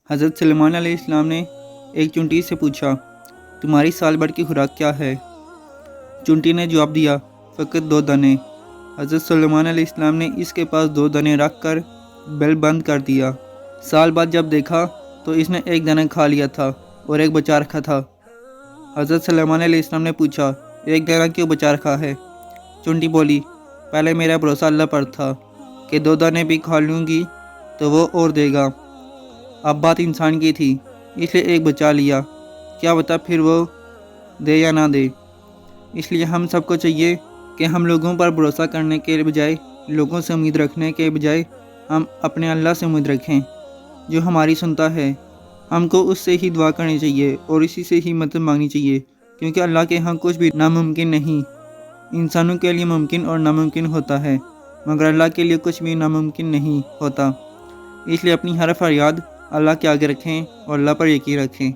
حضرت سلیمان علیہ السلام نے ایک چونٹی سے پوچھا، تمہاری سال بھر کی خوراک کیا ہے؟ چونٹی نے جواب دیا، فقط 2 دانے۔ حضرت سلیمان علیہ السلام نے اس کے پاس 2 دانے رکھ کر بل بند کر دیا۔ سال بعد جب دیکھا تو اس نے 1 دانہ کھا لیا تھا اور 1 بچا رکھا تھا۔ حضرت سلیمان علیہ السلام نے پوچھا، 1 دانہ کیوں بچا رکھا ہے؟ چونٹی بولی، پہلے میرا بھروسہ اللہ پر تھا کہ 2 دانے بھی کھا لوں گی تو وہ اور دے گا۔ اب بات انسان کی تھی، اس لیے 1 بچا لیا، کیا پتہ پھر وہ دے یا نہ دے۔ اس لیے ہم سب کو چاہیے کہ ہم لوگوں پر بھروسہ کرنے کے بجائے، لوگوں سے امید رکھنے کے بجائے، ہم اپنے اللہ سے امید رکھیں جو ہماری سنتا ہے۔ ہم کو اس سے ہی دعا کرنی چاہیے اور اسی سے ہی مدد مانگنی چاہیے، کیونکہ اللہ کے ہاں کچھ بھی ناممکن نہیں۔ انسانوں کے لیے ممکن اور ناممکن ہوتا ہے، مگر اللہ کے لیے کچھ بھی ناممکن نہیں ہوتا۔ اس لیے اپنی ہر فریاد اللہ کے آگے رکھیں اور اللہ پر یقین رکھیں۔